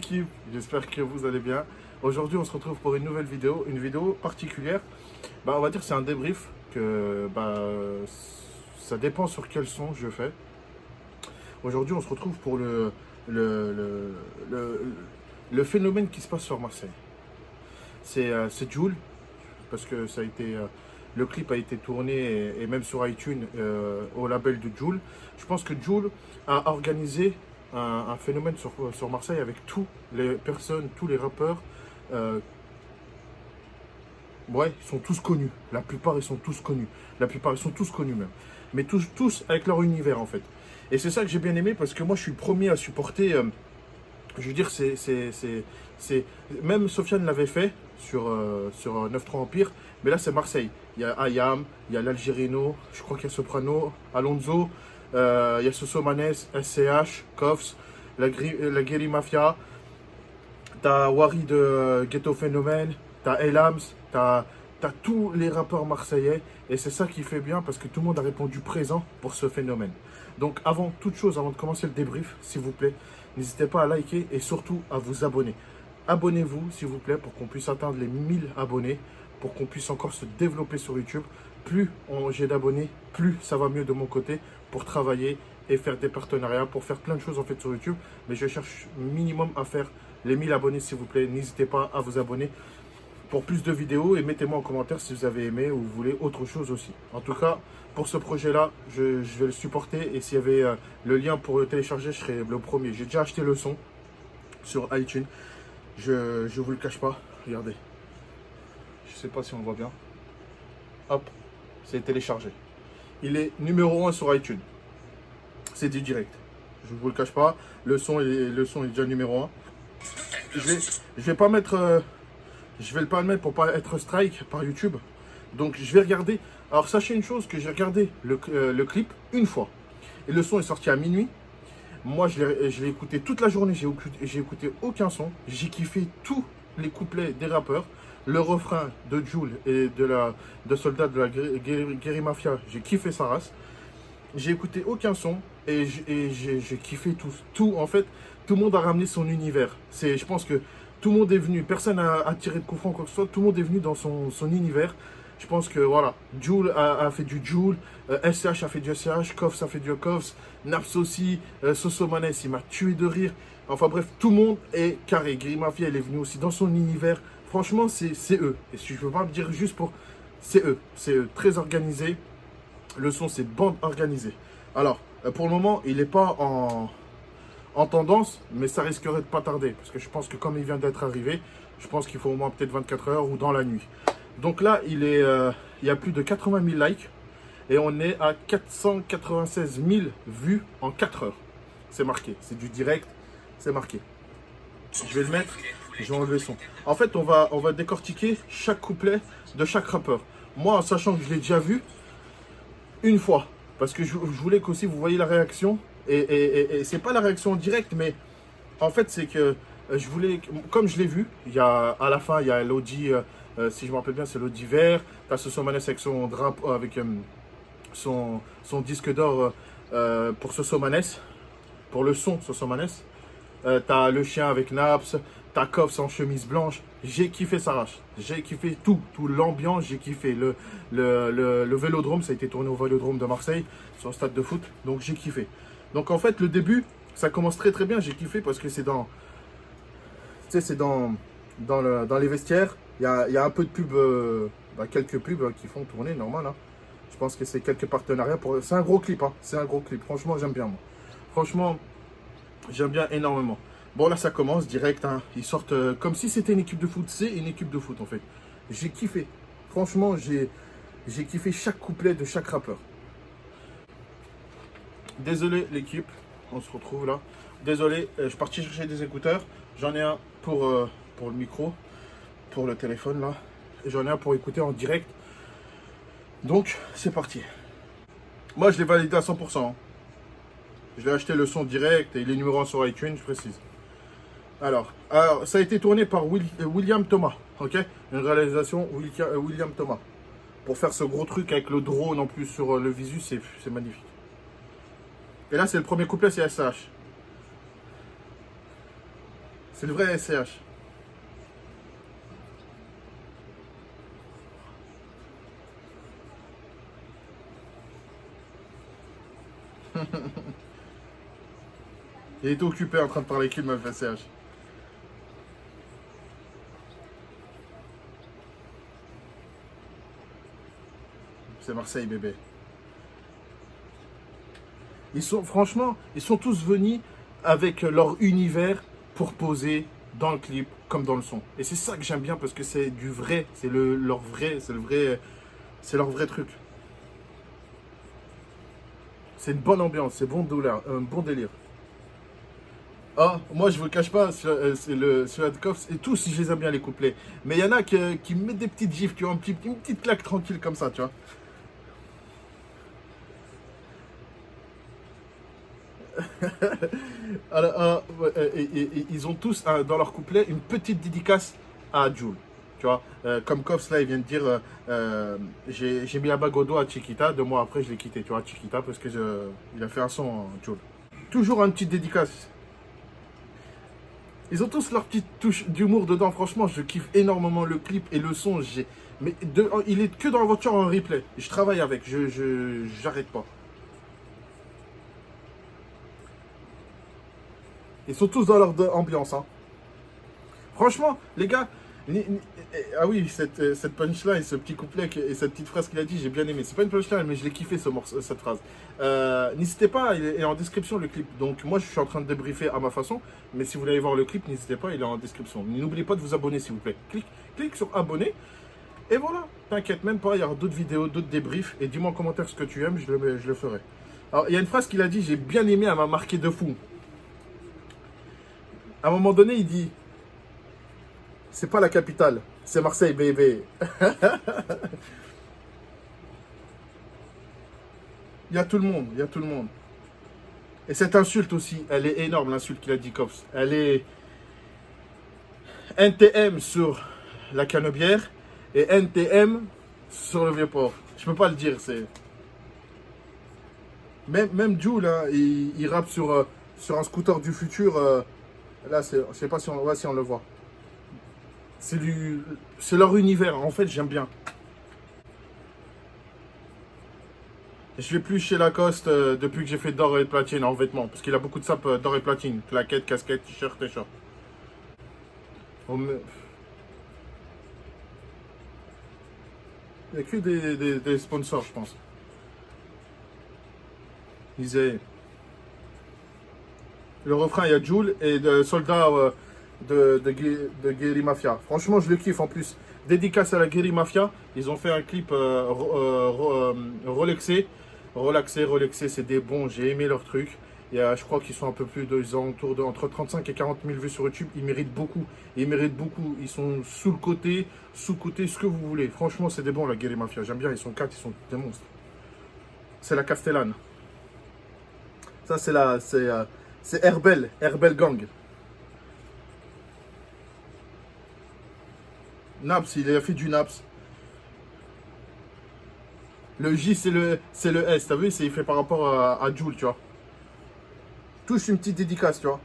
l'équipe, j'espère que vous allez bien. Aujourd'hui on se retrouve pour une nouvelle vidéo, une vidéo particulière. On va dire que c'est un débrief, que ça dépend sur quel son je fais. Aujourd'hui on se retrouve pour le phénomène qui se passe sur Marseille. C'est Jul, parce que ça a été, le clip a été tourné et même sur iTunes au label de Jul. Je pense que Jul a organisé un phénomène sur Marseille avec toutes les personnes, tous les rappeurs. Ouais, ils sont tous connus. La plupart, ils sont tous connus. La plupart, ils sont tous connus même. Mais tous avec leur univers en fait. Et c'est ça que j'ai bien aimé parce que moi, je suis le premier à supporter. Je veux dire, même Sofiane l'avait fait sur 9-3 Empire, mais là c'est Marseille. Il y a Ayam, il y a l'Algerino, je crois qu'il y a Soprano, Alonso, il y a Sosomanes, SCH, Koffs, la Guerri Mafia, t'as Wari de Ghetto Phénomène, t'as Elams, t'as tous les rappeurs marseillais, et c'est ça qui fait bien parce que tout le monde a répondu présent pour ce phénomène. Donc avant toute chose, avant de commencer le débrief, s'il vous plaît, n'hésitez pas à liker et surtout à vous abonner. Abonnez-vous s'il vous plaît pour qu'on puisse atteindre les 1000 abonnés, pour qu'on puisse encore se développer sur YouTube. Plus j'ai d'abonnés, plus ça va mieux de mon côté pour travailler et faire des partenariats, pour faire plein de choses en fait sur YouTube. Mais je cherche minimum à faire les 1000 abonnés s'il vous plaît. N'hésitez pas à vous abonner pour plus de vidéos et mettez-moi en commentaire si vous avez aimé ou vous voulez autre chose aussi. En tout cas, pour ce projet-là, je vais le supporter et s'il y avait le lien pour le télécharger, je serais le premier. J'ai déjà acheté le son sur iTunes. Je vous le cache pas. Regardez. Je sais pas si on le voit bien. Hop, c'est téléchargé. Il est numéro 1 sur iTunes. C'est du direct. Je vous le cache pas. Le son est déjà numéro 1. Je vais pas mettre... je vais pas le mettre pour pas être strike par YouTube. Donc je vais regarder. Alors sachez une chose, que j'ai regardé le clip une fois. Et le son est sorti à minuit. Moi je l'ai écouté toute la journée. J'ai écouté aucun son. J'ai kiffé tous les couplets des rappeurs. Le refrain de Jul et de Soldat de la Guerri Mafia. J'ai kiffé sa race. J'ai écouté aucun son. Et j'ai kiffé tout. En fait, tout le monde a ramené son univers. Je pense que tout le monde est venu, personne n'a tiré de coup franc, quoi que ce soit, tout le monde est venu dans son univers. Je pense que voilà, Jul a fait du Jul, SCH a fait du SCH, Koffs a fait du Koffs, Naps aussi, Sosomanes, il m'a tué de rire. Enfin bref, tout le monde est carré. Guerri Mafia, elle est venue aussi dans son univers. Franchement, c'est eux. Et si je ne peux pas me dire juste pour... C'est eux. Très organisé. Le son, c'est bande organisée. Alors, pour le moment, il n'est pas en tendance, mais ça risquerait de pas tarder. Parce que je pense que comme il vient d'être arrivé, je pense qu'il faut au moins peut-être 24 heures ou dans la nuit. Donc là, il y a plus de 80 000 likes. Et on est à 496 000 vues en 4 heures. C'est marqué. C'est du direct. C'est marqué. Je vais le mettre. Je vais enlever le son. En fait, on va décortiquer chaque couplet de chaque rappeur. Moi, en sachant que je l'ai déjà vu une fois. Parce que je voulais qu'aussi vous voyez la réaction. Et c'est pas la réaction en direct, mais en fait, c'est que je voulais, comme je l'ai vu, à la fin, il y a l'Audi, si je me rappelle bien, c'est l'Audi vert. T'as Sosomanes avec son drapeau, avec son disque d'or pour Sosomanes, pour le son Sosomanes. T'as le chien avec Naps, t'as Koffs en chemise blanche. J'ai kiffé sa race. J'ai kiffé tout l'ambiance, j'ai kiffé le vélodrome, ça a été tourné au vélodrome de Marseille, sur le stade de foot, donc j'ai kiffé. Donc en fait, le début, ça commence très bien, j'ai kiffé parce que c'est dans les vestiaires, il y a un peu de pub, quelques pubs qui font tourner, normal. Hein. Je pense que c'est quelques partenariats, c'est un gros clip, hein. C'est un gros clip, franchement j'aime bien moi. Franchement, j'aime bien énormément. Bon là ça commence direct, hein. Ils sortent comme si c'était une équipe de foot, c'est une équipe de foot en fait. J'ai kiffé, franchement j'ai kiffé chaque couplet de chaque rappeur. Désolé l'équipe, on se retrouve là. Désolé, je suis parti chercher des écouteurs. J'en ai un pour le micro, pour le téléphone là. Et j'en ai un pour écouter en direct. Donc c'est parti. Moi je l'ai validé à 100%. Hein. Je l'ai acheté le son direct et il est numéro 1 sur iTunes, je précise. Alors ça a été tourné par William Thomas, ok. Une réalisation William Thomas. Pour faire ce gros truc avec le drone en plus sur le visu, c'est magnifique. Et là, c'est le premier couplet, c'est SH. C'est le vrai SCH. Il était occupé en train de parler avec une meuf SCH. C'est Marseille, bébé. Franchement, ils sont tous venus avec leur univers pour poser dans le clip comme dans le son. Et c'est ça que j'aime bien parce que c'est du vrai, leur vrai, c'est leur vrai truc. C'est une bonne ambiance, c'est un bon délire. Ah, moi je vous le cache pas, c'est le Adcoffs et tous, je les aime bien les couplets. Mais il y en a qui mettent des petites gifs, tu vois, une petite claque tranquille comme ça, tu vois. Alors, ils ont tous dans leur couplet une petite dédicace à Jul. Tu vois, comme Koffs là, il vient de dire j'ai mis la bague au doigt à Chiquita, 2 mois après je l'ai quitté, tu vois, Chiquita, parce que il a fait un son, Jul. Toujours une petite dédicace. Ils ont tous leur petite touche d'humour dedans, franchement, je kiffe énormément le clip et le son. Mais il est que dans la voiture en replay. Je travaille avec, j'arrête pas. Ils sont tous dans leur ambiance. Hein. Franchement, les gars, ah oui, cette punchline, ce petit couplet et cette petite phrase qu'il a dit, j'ai bien aimé. C'est pas une punchline, mais je l'ai kiffé cette phrase. N'hésitez pas, il est en description le clip. Donc moi, je suis en train de débriefer à ma façon. Mais si vous voulez aller voir le clip, n'hésitez pas, il est en description. N'oubliez pas de vous abonner, s'il vous plaît. Clique sur abonner. Et voilà, t'inquiète même pas, il y aura d'autres vidéos, d'autres débriefs. Et dis-moi en commentaire ce que tu aimes, je le ferai. Alors, il y a une phrase qu'il a dit, j'ai bien aimé, elle m'a marqué de fou. À un moment donné, il dit c'est pas la capitale, c'est Marseille, bébé. Il y a tout le monde, il y a tout le monde. Et cette insulte aussi, elle est énorme, l'insulte qu'il a dit Koffs. Elle est NTM sur la Canebière et NTM sur le Vieux-Port. Je peux pas le dire, c'est. Même Jul, hein, il rappe sur un scooter du futur. Là, je sais pas si on le voit. C'est leur univers. En fait, j'aime bien. Je vais plus chez Lacoste depuis que j'ai fait d'or et platine en vêtements. Parce qu'il a beaucoup de sapes d'or et platine. Claquettes, casquettes, t-shirt et short. Il n'y a que des sponsors, je pense. Ils disaient. Le refrain, il y a Jul et de soldats de Guerri Mafia. Franchement, je le kiffe en plus. Dédicace à la Guerri Mafia. Ils ont fait un clip relaxé, c'est des bons. J'ai aimé leur truc. Je crois qu'ils sont un peu plus autour de entre 35 et 40 000 vues sur YouTube. Ils méritent beaucoup. Ils sont sous-côté, ce que vous voulez. Franchement, c'est des bons, la Guerri Mafia. J'aime bien. Ils sont 4, ils sont des monstres. C'est la Castellane. Ça, c'est Herbel Gang. Naps, il a fait du Naps. Le J, c'est le S, t'as vu, il fait par rapport à Jul, tu vois. Touche une petite dédicace, tu vois.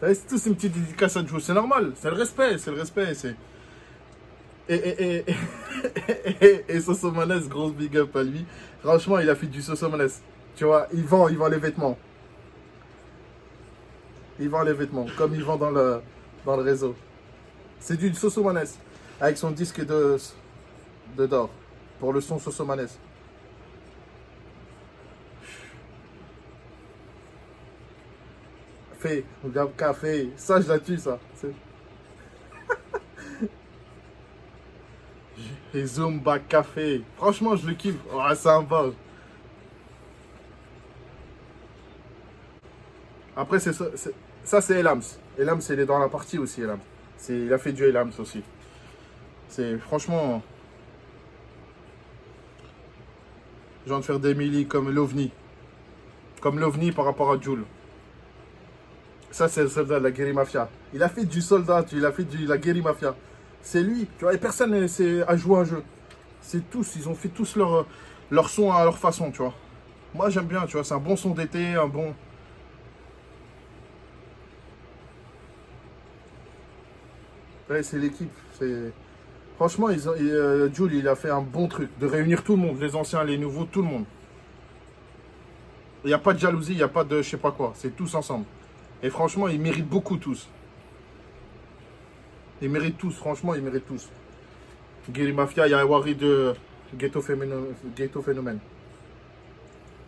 C'est tous une petite dédicace à Jul, c'est normal, c'est le respect, Et Sosomanes, grosse big up à lui. Franchement, il a fait du Sosomanes. Tu vois, il vend les vêtements. Il vend les vêtements, comme il vend dans le réseau. C'est du Sosomanes, avec son disque d'or, pour le son Sosomanes. Fait, café, ça je la tue, ça. Et Zumba Café. Franchement, je le kiffe. Oh, c'est un bar. Après, ça c'est Elams. Elams, il est dans la partie aussi, Elams. Il a fait du Elams aussi. C'est franchement. J'ai envie de faire des millis comme l'OVNI. Comme l'OVNI par rapport à Jul. Ça, c'est le soldat de la Guerri Mafia. Il a fait du soldat, il a fait de la Guerri Mafia. C'est lui, tu vois, et personne a joué un jeu. C'est tous, ils ont fait tous leur son à leur façon, tu vois. Moi, j'aime bien, tu vois, c'est un bon son d'été, un bon... Ouais, c'est l'équipe, c'est... Franchement, Jules, il a fait un bon truc, de réunir tout le monde, les anciens, les nouveaux, tout le monde. Il n'y a pas de jalousie, il n'y a pas de je sais pas quoi, c'est tous ensemble. Et franchement, ils méritent beaucoup tous. Ils méritent tous, franchement, ils méritent tous. Guiri Mafia, il y a Wari de Ghetto Phénomène.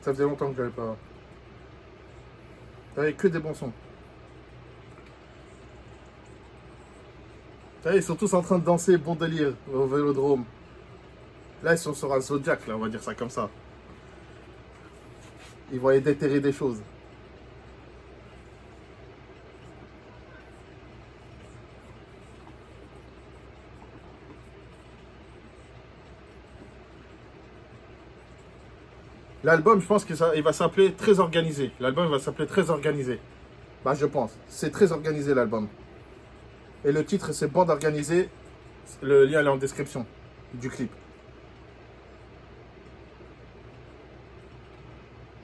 Ça faisait longtemps que j'avais pas... T'avais que des bons sons. Ils sont tous en train de danser, bon délire, au Vélodrome. Là, ils sont sur un Zodiac, là, on va dire ça comme ça. Ils vont aller déterrer des choses. L'album, je pense qu'il va s'appeler Très Organisé. L'album va s'appeler Très Organisé. Bah, je pense. C'est très organisé, l'album. Et le titre, c'est Bande Organisée. Le lien est en description du clip.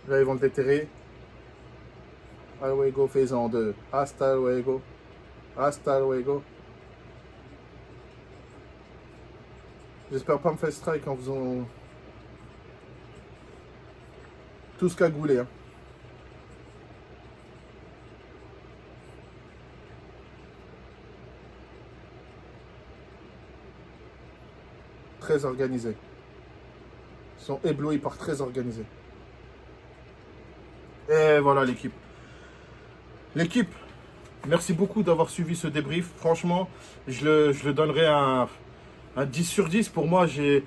Là, ils vont le déterrer. Luego, faisant 2. Hasta luego. Hasta luego. J'espère pas me faire strike en faisant tout ce cagoulé. Hein. Très organisé. Ils sont éblouis par très organisé. Et voilà l'équipe. L'équipe, merci beaucoup d'avoir suivi ce débrief. Franchement, je le donnerai un 10 sur 10. Pour moi, j'ai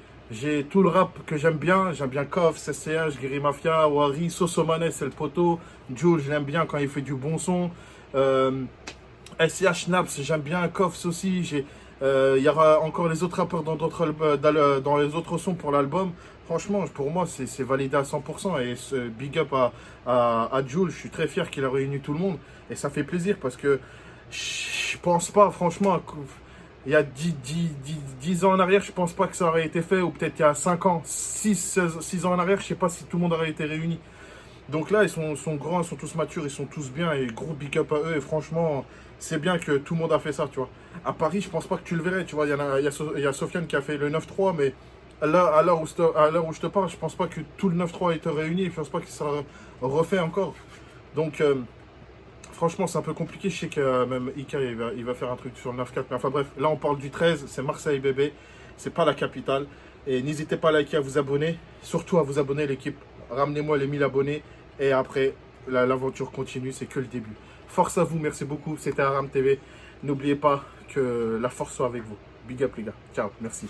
tout le rap que j'aime bien. J'aime bien Koff, CCH, Guiri Mafia, Wari, Sosomanes, c'est le poteau. Jules, je l'aime bien quand il fait du bon son. SCH Naps, j'aime bien. Koff aussi. Il y aura encore les autres rappeurs dans les autres sons pour l'album. Franchement, pour moi, c'est validé à 100%. Et ce big up à Jules, je suis très fier qu'il a réuni tout le monde. Et ça fait plaisir parce que je pense pas, franchement, il y a 10 ans en arrière, je pense pas que ça aurait été fait. Ou peut-être il y a 5 ans, 6 ans en arrière, je sais pas si tout le monde aurait été réuni. Donc là, sont grands, ils sont tous matures, ils sont tous bien et gros big up à eux. Et franchement, c'est bien que tout le monde a fait ça, tu vois. À Paris, je pense pas que tu le verrais, tu vois. Il y a Sofiane qui a fait le 9-3, mais là, à l'heure où je te parle, je pense pas que tout le 9-3 été réuni. Je pense pas qu'il sera refait encore. Donc, franchement, c'est un peu compliqué. Je sais que même Ika, il va faire un truc sur le 9-4. Mais enfin bref, là, on parle du 13. C'est Marseille, bébé. C'est pas la capitale. Et n'hésitez pas à liker, à vous abonner. Surtout à vous abonner, l'équipe. Ramenez-moi les 1000 abonnés. Et après, l'aventure continue. C'est que le début. Force à vous. Merci beaucoup. C'était Aram TV. N'oubliez pas que la force soit avec vous. Big up, les gars. Ciao. Merci.